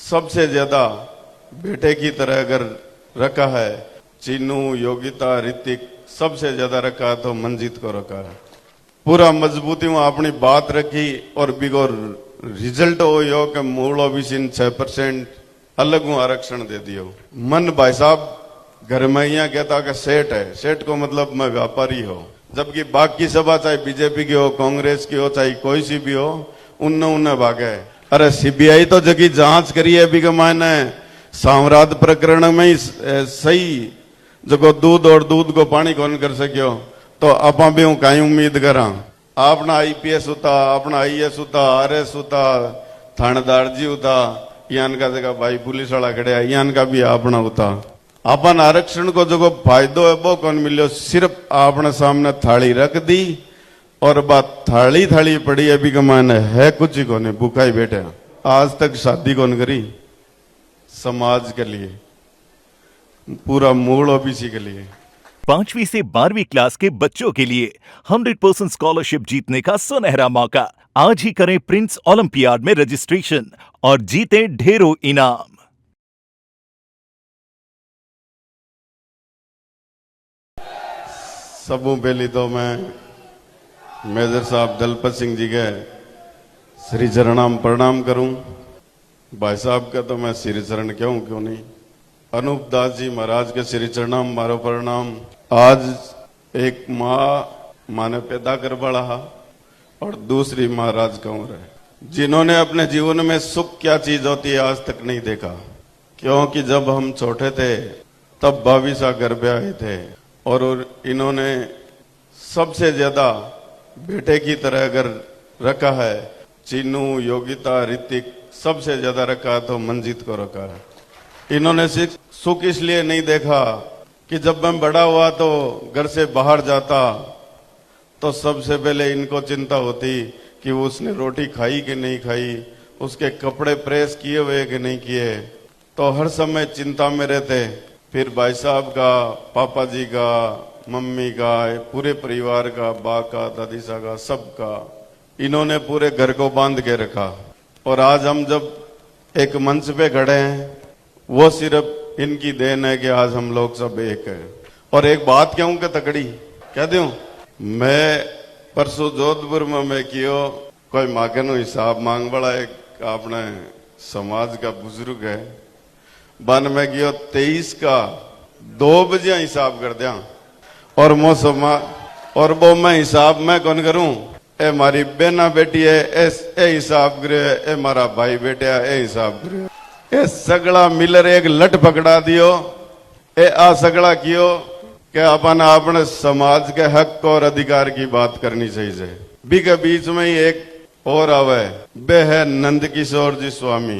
सबसे ज्यादा बेटे की तरह अगर रखा है, चीनू, योगिता, ऋतिक सबसे ज्यादा रखा तो मंजीत को रखा है। पूरा मजबूती में अपनी बात रखी और बिगो रिजल्ट हो यो कि मूल ओबीसी 6% अलग हूं आरक्षण दे दियो। मन भाई साहब घर में यहाँ कहता कि सेठ है, सेठ को मतलब मैं व्यापारी हो, जबकि बाकी सभा चाहे बीजेपी की हो, कांग्रेस की हो, चाहे कोई सी भी हो, उन्ने भागे। अरे सीबीआई तो जगी जांच करी है अभी के मायने साम्राज्य प्रकरण में ही सही जगो दूध और दूध को पानी कौन कर सको, तो आप भी हूं कहीं उम्मीद करा अपना आईपीएस होता, अपना आईएएस होता, आरएस होता, थानेदार जी होता, यान का जगह भाई पुलिस वाला खड़े यान का भी अपना होता। अपन आरक्षण को जो फायदो है वो कौन मिलो, सिर्फ आपने सामने थाली रख दी और बात थाली थाली पड़ी अभी कमाने है कुछ ही कोने, भूखा ही बैठे। आज तक शादी कौन करी समाज के लिए, पूरा मूल ओबीसी के लिए। 5वीं से 12वीं क्लास के बच्चों के लिए 100% स्कॉलरशिप जीतने का सुनहरा मौका। आज ही करें प्रिंस ओलंपियाड में रजिस्ट्रेशन और जीते ढेरों इनाम। सबों पहली तो मैं मेजर साहब दलपत सिंह जी के श्री चरणाम प्रणाम करूं। भाई साहब का तो मैं श्री चरण क्यों नहीं, अनूप दास जी महाराज के श्री चरणाम मारो प्रणाम। आज एक माँ ने पैदा कर बड़ा और दूसरी महाराज कंवर है, जिन्होंने अपने जीवन में सुख क्या चीज होती है आज तक नहीं देखा। क्योंकि जब हम छोटे थे तब 22 गर्भ आए थे और इन्होंने सबसे ज्यादा बेटे की तरह अगर रखा है, चीनू, योगिता, ऋतिक सबसे ज्यादा रखा तो मंजीत को रखा है। इन्होंने सिर्फ सुख इसलिए नहीं देखा कि जब मैं बड़ा हुआ तो घर से बाहर जाता तो सबसे पहले इनको चिंता होती कि वो उसने रोटी खाई कि नहीं खाई, उसके कपड़े प्रेस किए हुए कि नहीं किए, तो हर समय चिंता में रहते। फिर भाई साहब का, पापा जी का, मम्मी का, पूरे परिवार का, बा का, दादी सा का, सबका इन्होंने पूरे घर को बांध के रखा। और आज हम जब एक मंच पे खड़े हैं वो सिर्फ इनकी देन है कि आज हम लोग सब एक है। और एक बात कहूं कि तकड़ी कह दूं, मैं परसों जोधपुर में मैं कियो कोई मांगनो हिसाब मांग बड़ा एक अपने समाज का बुजुर्ग है, बन में गयो 23 का 2 बजे हिसाब कर दिया और मौसम और वो मैं हिसाब मैं कौन करूं, ए मारी बेना बेटी है ए हिसाब करे, ए मारा भाई बेटा ए हिसाब करे, ए सगड़ा मिलर एक लट पकड़ा दियो, ए आ सगड़ा कियो कि अपन अपने समाज के हक और अधिकार की बात करनी चाहिए। भी के बीच में ही एक और आवे, बे है नंद किशोर जी स्वामी,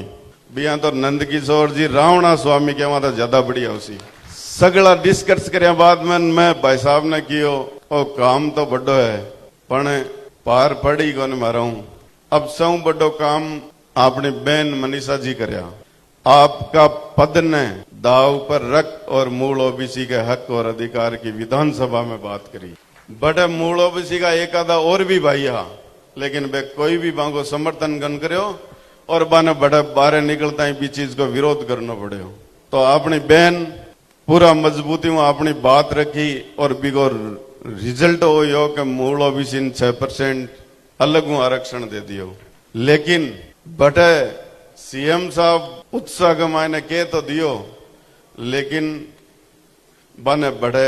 बिया तो नंद किशोर जी रावणा स्वामी के वहां तो ज्यादा बढ़िया उसी सगड़ा डिस्कस कर बाद में मैं भाई साहब ने कियो ओ काम तो बड़ो है पण पार पड़ी कौन मारा हूं। अब सौ बड़ो काम अपनी बहन मनीषा जी करया, आपका पद ने दाव पर रख और मूल ओबीसी के हक और अधिकार की विधानसभा में बात करी। बड़े मूल ओबीसी का एक आधा और भी भाई हा, लेकिन वे कोई भी बांगो समर्थन गन करो और बाने बड़े बारे निकलता ही भी चीज को विरोध करना पड़े। तो अपनी बहन पूरा मजबूती में अपनी बात रखी और बिगो रिजल्ट हो यो कि मूल ओबीसी 6% अलग हूं आरक्षण दे दियो। लेकिन बटे सीएम साहब उत्साह के मायने के तो दियो, लेकिन बने बड़े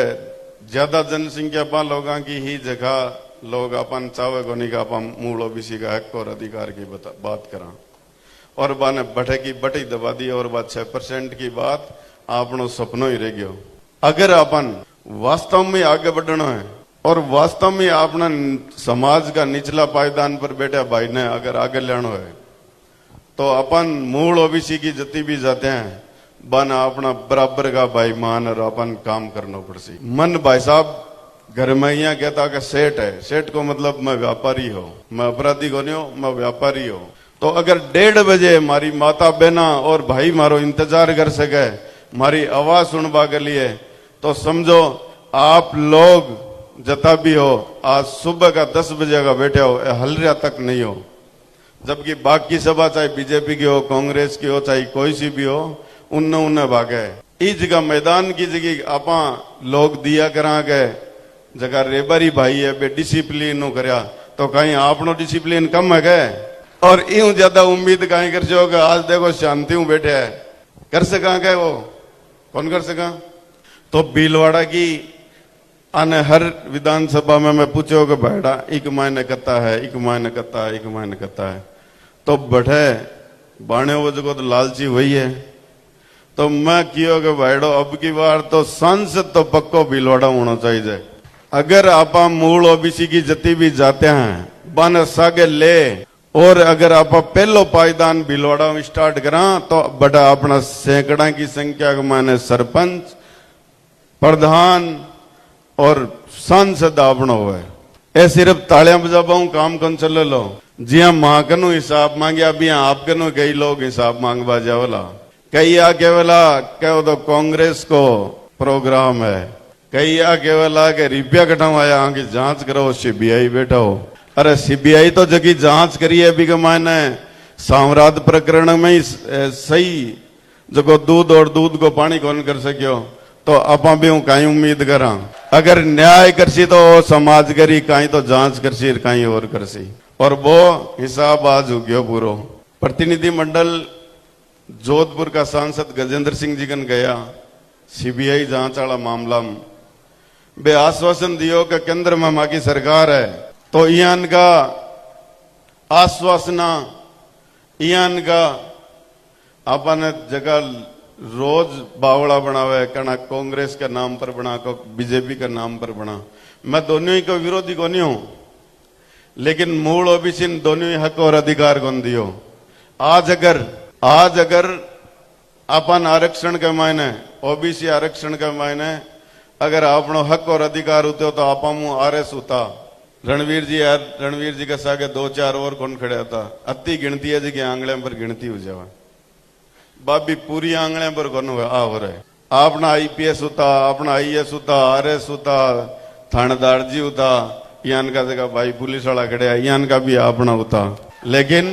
ज्यादा जनसंख्या पा लोगों की ही जगह लोग अपन चावे को नहीं का अपन मूल ओबीसी का हक और अधिकार की बात करा और बाने बटे की बटी दबा दी और बात 6% की बात आपनो सपनों ही रह गयो। अगर अपन वास्तव में आगे बढ़ना है और वास्तव में अपना समाज का निचला पायदान पर बैठा भाई ने अगर आगे लेना है तो अपन मूल ओबीसी की जती भी जाते हैं बना अपना बराबर का भाई मान और अपन काम करना पड़सी। मन भाई साहब घर में यहाँ कहता कि सेठ है, सेठ को मतलब मैं व्यापारी हो, मैं अपराधी को नहीं हो, मैं व्यापारी हो। तो अगर 1:30 बजे मारी माता बहना और भाई मारो इंतजार कर सके मारी आवाज सुनवा के लिए, तो समझो आप लोग जता भी हो आज सुबह का 10 बजे का बैठे हो हलरिया तक नहीं हो, जबकि बाकी सभा चाहे बीजेपी की हो, कांग्रेस की हो, चाहे कोई सी भी हो, उन्ने भागे। इस जगह मैदान की जगह आपा लोग दिया करा के जगह रेबारी भाई है बे डिसिप्लिन करया तो कहीं आपनो डिसिप्लिन कम है गए और यूं ज्यादा उम्मीद कहीं कर जो आज देखो शांति हूं बैठे है कर सका क्या वो कौन कर सका। तो भीलवाड़ा की आने हर विधानसभा में मैं पूछो कि बैठा एक मायने करता है, एक मायने करता है, एक मायने करता है, तो बैठे बाणे वो जो तो लालची वही है। तो मैं कियो कि बैठो अब की बार तो सांसद तो पक्को भीलवाड़ा होना चाहिए। अगर आप मूल ओबीसी की जति भी जाते हैं बन सागे ले और अगर आप पहलो पायदान भीलवाड़ा में स्टार्ट करा तो बड़ा अपना सैकड़ा की संख्या के माने सरपंच, प्रधान और सांसद आपनो है। ए सिर्फ तालियां बजाबाऊ काम कौन चले लो जी हाँ मां कनु हिसाब मांगे अभी आप कनु कई लोग हिसाब मांगवा जावला कई आ केवला कहो तो कांग्रेस को प्रोग्राम है, कई आ केवला के रुपया कटवाया आगे जांच करो सीबीआई बैठा हो। अरे सीबीआई तो जगी जांच करिए अभी के मायने साम्राज्य प्रकरण में ही सही जो दूध और दूध को पानी कौन कर सकियो तो आप भी हूं कहीं उम्मीद करा अगर न्याय करसी तो समाज करी कहीं तो जांच करसी कहीं और करसी और वो हिसाब आज हो गयो पूरो। प्रतिनिधि मंडल जोधपुर का सांसद गजेंद्र सिंह जी कन गया सीबीआई जांच वाला मामला में बे आश्वासन दियो कि केंद्र में मां की सरकार है तो ईयान का आश्वासना ईयान का अपन जगह रोज बावड़ा बनावे कहना कांग्रेस के नाम पर बना को बीजेपी के नाम पर बना। मैं दोनों ही को विरोधी को नहीं हूं लेकिन मूल ओबीसी दोनों ही हक और अधिकार कौन दियो। आज अगर अपन आरक्षण के मायने ओबीसी आरक्षण के मायने अगर आपनो हक और अधिकार होते हो तो आप आरएस होता रणवीर जी के सागे 2-4 और कौन खड़ा था अति गिनती है जी के आंगले पर गिनती हो जावा बाबी पूरी आंगले पर कौन हुआ आ हो रहे अपना आईपीएस होता अपना आईएएस होता आरएस होता थानेदार जी होता यान का जगह भाई पुलिस वाला खड़े यान का भी अपना होता लेकिन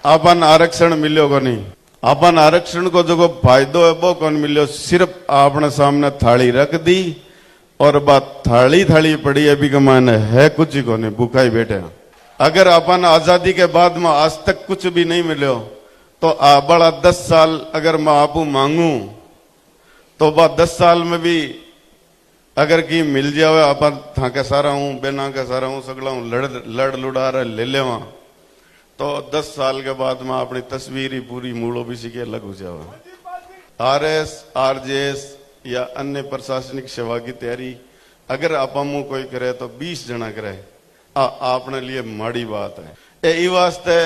अपन आरक्षण मिलो को नहीं। अपन आरक्षण को जो फायदो है वो कौन मिलो सिर्फ अपने सामने थाली रख दी और बात थाली पड़ी अभी के माने है कुछ ही को नहीं भूखा ही बैठे। अगर अपन आजादी के बाद में आज तक कुछ भी नहीं मिलो तो बड़ा 10 साल अगर मैं आपू मांगू तो बात 10 साल में भी अगर की मिल जावे अपन था के सारा हूं बेना के सारा हूं सगला हूं लड़ लुड़ा रहे ले लेवा तो 10 साल के बाद में अपनी तस्वीर ही पूरी मूल ओबीसी के अलग हो जावे। आरएस आरजेएस या अन्य प्रशासनिक सेवा की तैयारी अगर आप कोई करे तो 20 जना करे आपने लिए माड़ी बात है। ए वास्ते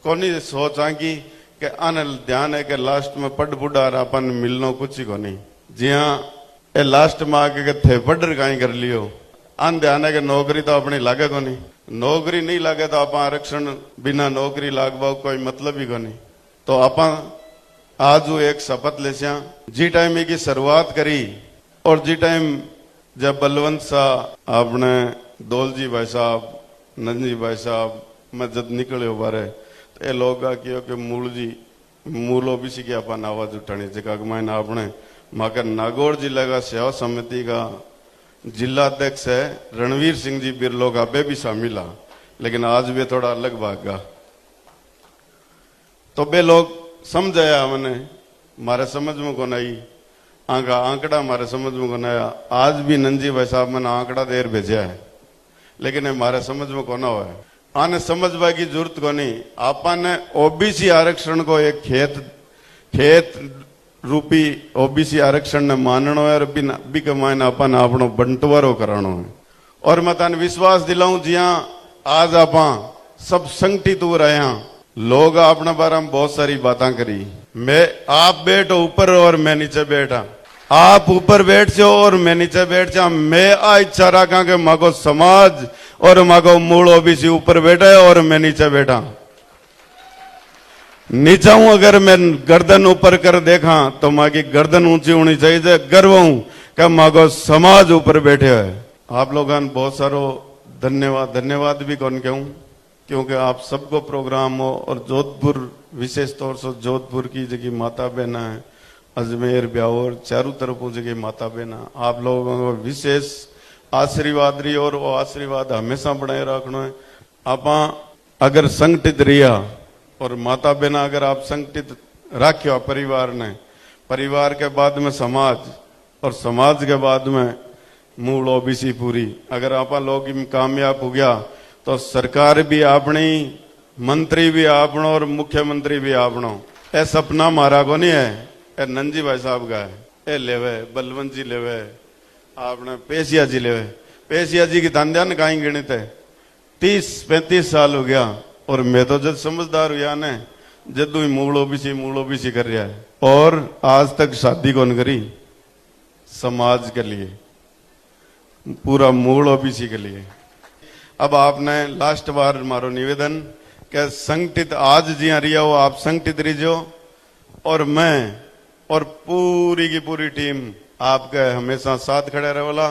कोनी सोचा कि आने ध्यान है कि लास्ट में पढ़ बुढ़ा अपन मिलनो कुछ ही को नहीं जी हाँ ए लास्ट में आके थे पढ़ कहीं कर लियो आन ध्यान है कि नौकरी तो अपनी लागे को नहीं नौकरी नहीं लागे तो आप आरक्षण बिना नौकरी लागवाओ कोई मतलब ही को नहीं। तो आप आज वो एक शपथ ले जी टाइम की शुरुआत करी और जी टाइम जब बलवंत शाह आपने दौल जी भाई साहब नंजी भाई साहब मैं जब निकले हो बारे तो ये लोग किया कि मूल ओबीसी की अपन आवाज उठानी जगह मैंने आपने मगर नागौर जिला का सेवा समिति का जिला अध्यक्ष है रणवीर सिंह जी बिरलो का बे भी शामिल आ लेकिन आज भी थोड़ा अलग भागा तो बे लोग समझाया मैंने मारे समझ में कौन आई आंका आंकड़ा मारे समझ में कौन आया। आज भी नंजी भाई साहब मैंने आंकड़ा देर भेजा है लेकिन मारे समझ में कौन हुआ है आने समझवा की जरूरत को नहीं। आपने ओबीसी आरक्षण को एक खेत रूपी ओबीसी आरक्षण ने माननो है और भी कमाने अपन आपनो बंटवारो करानो है और मैं तन विश्वास दिलाऊं जिया आज आप सब संगठित हो रहे हैं लोग अपने बारे में बहुत सारी बातें करी मैं आप बैठो ऊपर और मैं नीचे बैठा आप ऊपर बैठ जाओ और मैं नीचे बैठ जा मैं आज इच्छा रखा कि माको समाज और माको मूल ओबीसी ऊपर बैठा है और मैं नीचे बैठा नीचा हूं अगर मैं गर्दन ऊपर कर देखा तो माँ की गर्दन ऊंची होनी चाहिए गर्व हूं कि माँ को समाज ऊपर बैठे है। आप लोगों बहुत सारो धन्यवाद भी कौन कहूं क्योंकि आप सबको प्रोग्राम हो और जोधपुर विशेष तौर से जोधपुर की जगह माता बहना है, अजमेर ब्यावर चारों तरफों जगह माता बहना, आप लोगों को विशेष आशीर्वाद रही और वो आशीर्वाद हमेशा बनाए रखना है। आप अगर संगठित रिया और माता बहना अगर आप संगठित रखियो परिवार ने, परिवार के बाद में समाज और समाज के बाद में मूल ओबीसी पूरी, अगर आप लोग कामयाब हो गया तो सरकार भी अपनी, मंत्री भी आपनो और मुख्यमंत्री भी आपनो। ए सपना मारा को नहीं है, ए नंजी भाई साहब का है, ए लेवे बलवंत जी लेवे, आपने पेशिया जी लेवे। पेशिया जी की धंध्या न कहीं गिणित है, 30-35 साल हो गया और मैं तो जब समझदार हुआ ने जदू ही मूल ओबीसी कर रहा है और आज तक शादी कौन करी, समाज के लिए, पूरा मूल ओबीसी के लिए। अब आपने लास्ट बार मारो निवेदन कि संगठित आज जिया रिया हो आप संगठित रहिजो और मैं और पूरी की पूरी टीम आपके हमेशा साथ खड़े रहे वाला।